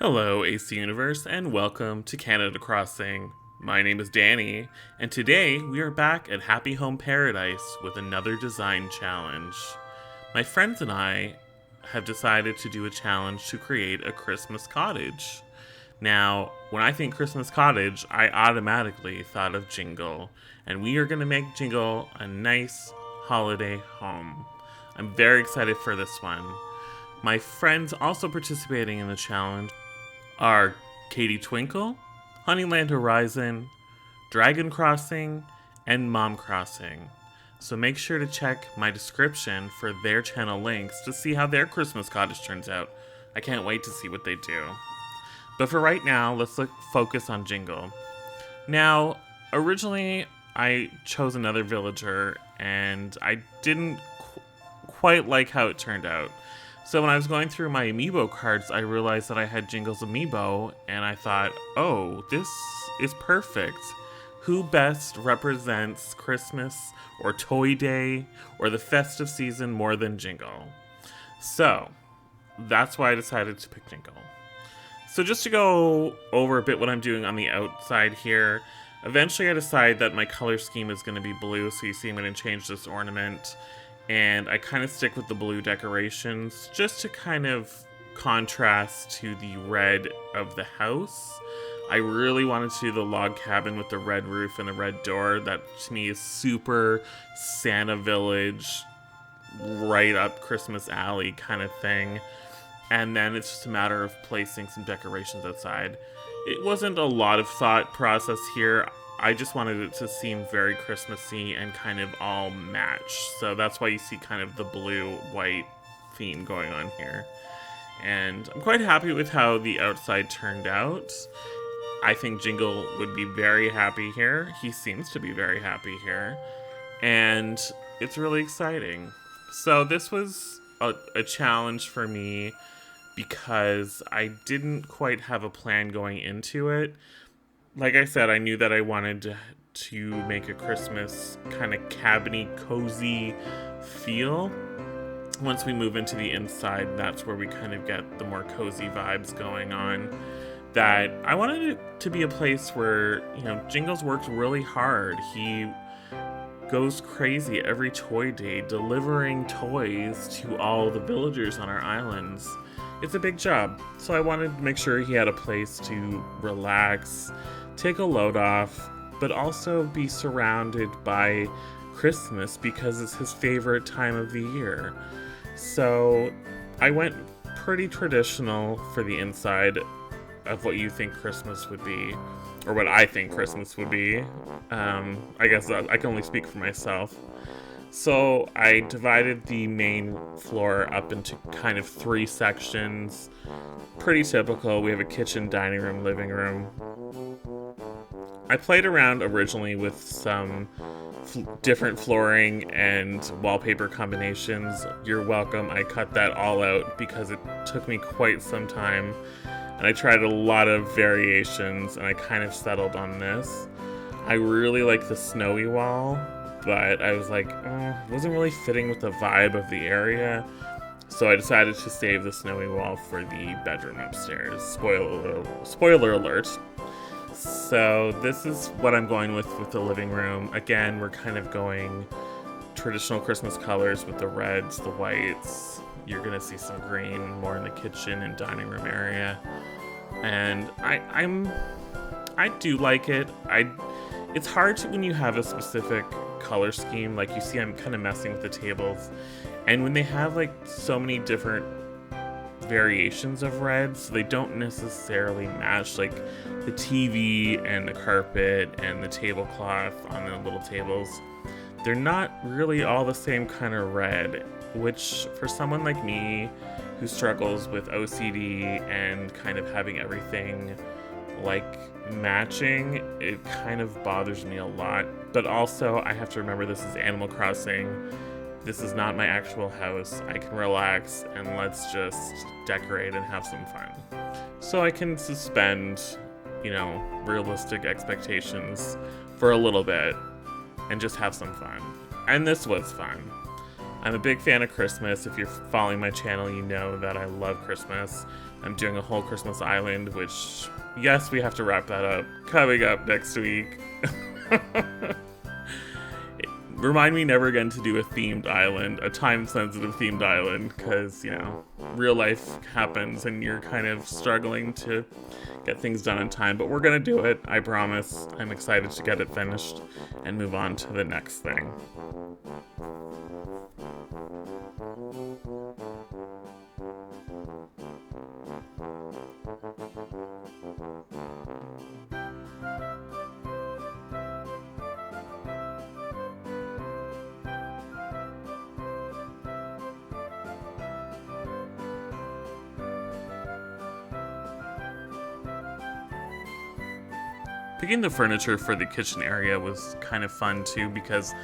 Hello, AC Universe, and welcome to Canada Crossing. My name is Danny, and today we are back at Happy Home Paradise with another design challenge. My friends and I have decided to do a challenge to create a Christmas cottage. Now, when I think Christmas cottage, I automatically thought of Jingle, and we are going to make Jingle a nice holiday home. I'm very excited for this one. My friends also participating in the challenge are Katie Twinkle, Honeyland Horizon, Dragon Crossing, and Mom Crossing. So make sure to check my description for their channel links to see how their Christmas cottage turns out. I can't wait to see what they do. But for right now, let's focus on Jingle. Now, originally I chose another villager and I didn't quite like how it turned out. So when I was going through my amiibo cards, I realized that I had Jingle's amiibo, and I thought, oh, this is perfect. Who best represents Christmas or Toy Day or the festive season more than Jingle? So that's why I decided to pick Jingle. So just to go over a bit what I'm doing on the outside here, eventually I decide that my color scheme is going to be blue, so you see I'm going to change this ornament. And I kind of stick with the blue decorations just to kind of contrast to the red of the house. I really wanted to do the log cabin with the red roof and the red door. That to me is super Santa Village, right up Christmas Alley kind of thing. And then it's just a matter of placing some decorations outside. It wasn't a lot of thought process here. I just wanted it to seem very Christmassy and kind of all match. So that's why you see kind of the blue-white theme going on here. And I'm quite happy with how the outside turned out. I think Jingle would be very happy here. He seems to be very happy here. And it's really exciting. So this was a challenge for me because I didn't quite have a plan going into it. Like I said, I knew that I wanted to make a Christmas kind of cabiny, cozy feel. Once we move into the inside, that's where we kind of get the more cozy vibes going on. That I wanted it to be a place where, Jingle's worked really hard. He goes crazy every toy day, delivering toys to all the villagers on our islands. It's a big job, so I wanted to make sure he had a place to relax, take a load off, but also be surrounded by Christmas because it's his favorite time of the year. So I went pretty traditional for the inside of what you think Christmas would be, or what I think Christmas would be. I guess I can only speak for myself. So I divided the main floor up into kind of 3 sections. Pretty typical. We have a kitchen, dining room, living room. I played around originally with some different flooring and wallpaper combinations. You're welcome. I cut that all out because it took me quite some time. And I tried a lot of variations and I kind of settled on this. I really like the snowy wall, but I was like, it wasn't really fitting with the vibe of the area. So I decided to save the snowy wall for the bedroom upstairs. Spoiler alert. So this is what I'm going with the living room. Again, we're kind of going traditional Christmas colors with the reds, the whites. You're gonna see some green more in the kitchen and dining room area. And I do like it. It's hard when you have a specific color scheme. Like you see, I'm kind of messing with the tables. And when they have like so many different variations of reds, they don't necessarily match. Like the TV and the carpet and the tablecloth on the little tables, they're not really all the same kind of red, which for someone like me who struggles with OCD and kind of having everything like matching, it kind of bothers me a lot. But also I have to remember this is Animal Crossing. This is not my actual house. I can relax and let's just decorate and have some fun. So I can suspend, realistic expectations for a little bit and just have some fun. And this was fun. I'm a big fan of Christmas. If you're following my channel, you know that I love Christmas. I'm doing a whole Christmas island, which, yes, we have to wrap that up coming up next week. Remind me never again to do a themed island, a time-sensitive themed island, because, you know, real life happens and you're kind of struggling to get things done in time. But we're going to do it, I promise. I'm excited to get it finished and move on to the next thing. Picking the furniture for the kitchen area was kind of fun too, because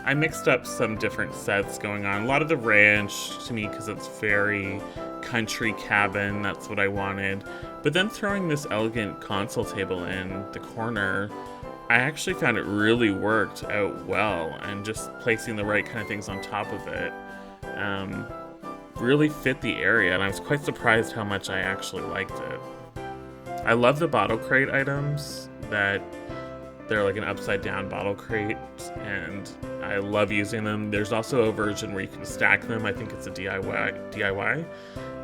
I mixed up some different sets going on. A lot of the ranch to me, because it's very country cabin, that's what I wanted. But then throwing this elegant console table in the corner, I actually found it really worked out well, and just placing the right kind of things on top of it really fit the area, and I was quite surprised how much I actually liked it. I love the bottle crate items, that they're like an upside down bottle crate, and I love using them. There's also a version where you can stack them. I think it's a DIY,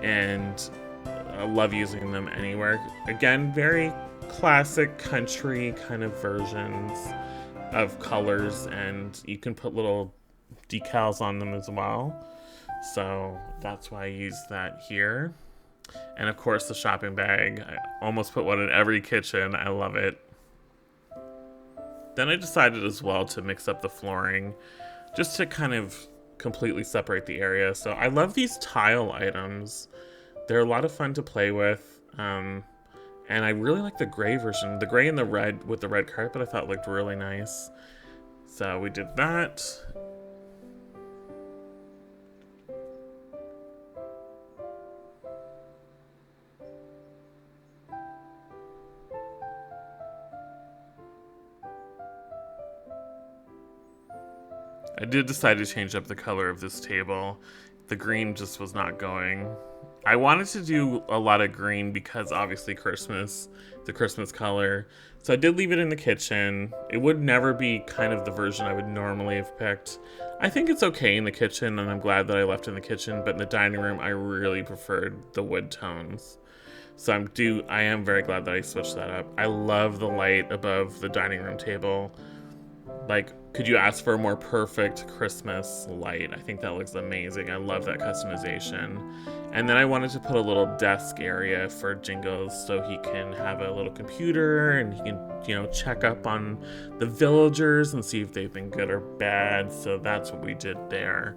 and I love using them anywhere. Again, very classic country kind of versions of colors, and you can put little decals on them as well. So that's why I use that here. And of course the shopping bag. I almost put one in every kitchen. I love it. Then I decided as well to mix up the flooring, just to kind of completely separate the area. So I love these tile items. They're a lot of fun to play with. And I really like the gray version. The gray and the red with the red carpet I thought looked really nice. So we did that. I did decide to change up the color of this table. The green just was not going. I wanted to do a lot of green because obviously Christmas, the Christmas color. So I did leave it in the kitchen. It would never be kind of the version I would normally have picked. I think it's okay in the kitchen, and I'm glad that I left it in the kitchen, but in the dining room I really preferred the wood tones. So I am very glad that I switched that up. I love the light above the dining room table. Like, could you ask for a more perfect Christmas light? I think that looks amazing. I love that customization. And then I wanted to put a little desk area for Jingle, so he can have a little computer and he can, you know, check up on the villagers and see if they've been good or bad. So that's what we did there.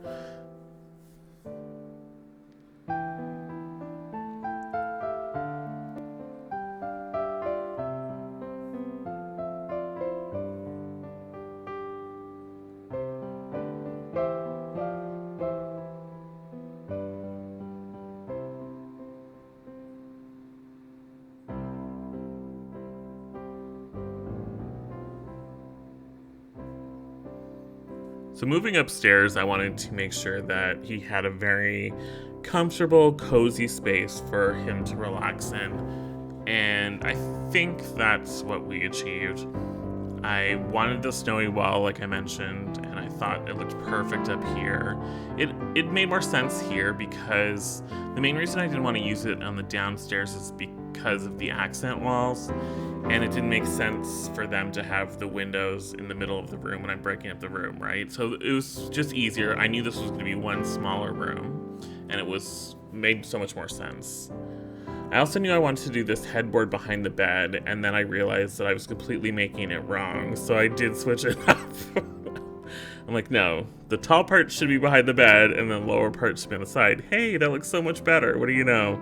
So moving upstairs, I wanted to make sure that he had a very comfortable, cozy space for him to relax in. And I think that's what we achieved. I wanted the snowy wall, like I mentioned, and I thought it looked perfect up here. It made more sense here because the main reason I didn't want to use it on the downstairs is because of the accent walls. And it didn't make sense for them to have the windows in the middle of the room when I'm breaking up the room, right? So it was just easier. I knew this was going to be one smaller room, and it made so much more sense. I also knew I wanted to do this headboard behind the bed, and then I realized that I was completely making it wrong, so I did switch it up. I'm like, no, the tall part should be behind the bed, and the lower part should be on the side. Hey, that looks so much better. What do you know?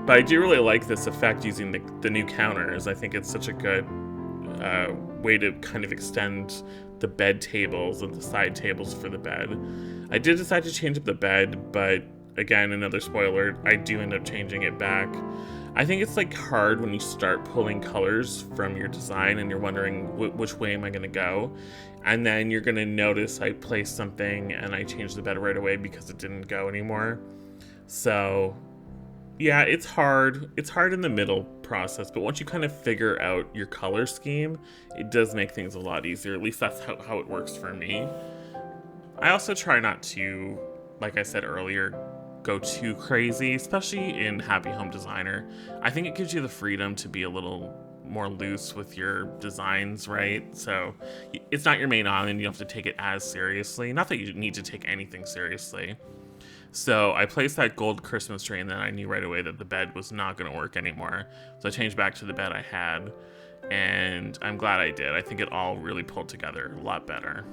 But I do really like this effect using the new counters. I think it's such a good way to kind of extend the bed tables and the side tables for the bed. I did decide to change up the bed, but again, another spoiler, I do end up changing it back. I think it's like hard when you start pulling colors from your design and you're wondering which way am I going to go, and then you're going to notice I placed something and I changed the bed right away because it didn't go anymore. So yeah, it's hard. It's hard in the middle process, but once you kind of figure out your color scheme, it does make things a lot easier. At least that's how it works for me. I also try not to, like I said earlier, go too crazy, especially in Happy Home Designer. I think it gives you the freedom to be a little more loose with your designs, right? So it's not your main island, you don't have to take it as seriously. Not that you need to take anything seriously. So I placed that gold Christmas tree, and then I knew right away that the bed was not going to work anymore. So I changed back to the bed I had, and I'm glad I did. I think it all really pulled together a lot better.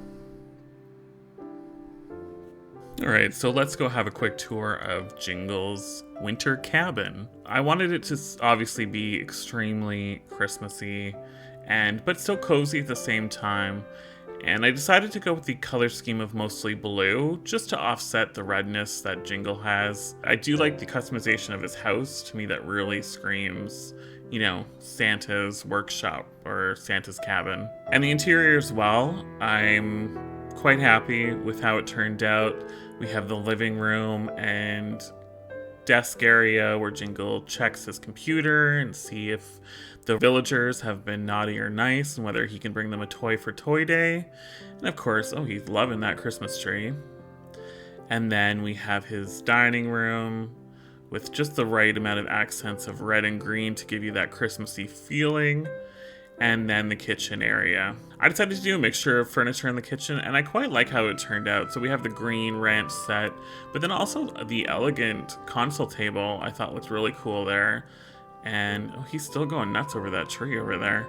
All right, so let's go have a quick tour of Jingle's winter cabin. I wanted it to obviously be extremely Christmassy, but still cozy at the same time. And I decided to go with the color scheme of mostly blue, just to offset the redness that Jingle has. I do like the customization of his house. To me, that really screams, you know, Santa's workshop or Santa's cabin. And the interior as well, I'm quite happy with how it turned out. We have the living room and desk area where Jingle checks his computer and see if the villagers have been naughty or nice and whether he can bring them a toy for Toy Day. And of course, oh, he's loving that Christmas tree. And then we have his dining room with just the right amount of accents of red and green to give you that Christmassy feeling. And then the kitchen area. I decided to do a mixture of furniture in the kitchen, and I quite like how it turned out. So we have the green ranch set, but then also the elegant console table I thought looked really cool there. And oh, he's still going nuts over that tree over there.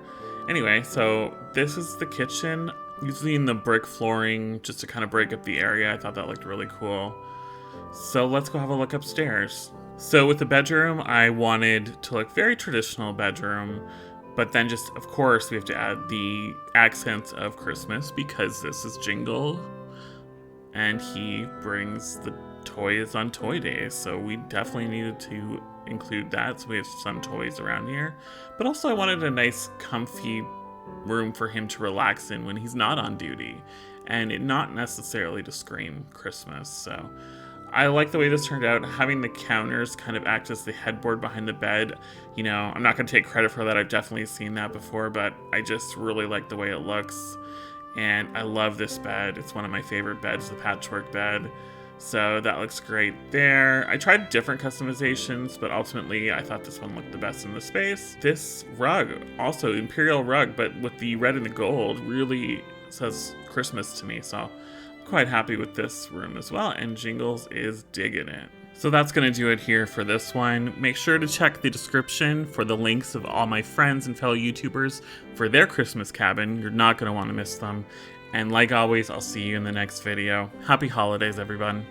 Anyway, so this is the kitchen. Using the brick flooring just to kind of break up the area. I thought that looked really cool. So let's go have a look upstairs. So with the bedroom, I wanted to look very traditional bedroom. But then just, of course, we have to add the accents of Christmas because this is Jingle. And he brings the toys on Toy Day. So we definitely needed to include that. So we have some toys around here. But also I wanted a nice, comfy room for him to relax in when he's not on duty. And it not necessarily to scream Christmas. So I like the way this turned out. Having the counters kind of act as the headboard behind the bed. You know, I'm not going to take credit for that. I've definitely seen that before, but I just really like the way it looks. And I love this bed. It's one of my favorite beds, the patchwork bed. So that looks great there. I tried different customizations, but ultimately I thought this one looked the best in the space. This rug, also Imperial rug, but with the red and the gold, really says Christmas to me. So quite happy with this room as well, and Jingles is digging it. So that's going to do it here for this one. Make sure to check the description for the links of all my friends and fellow YouTubers for their Christmas cabin. You're not going to want to miss them. And like always, I'll see you in the next video. Happy holidays, everyone.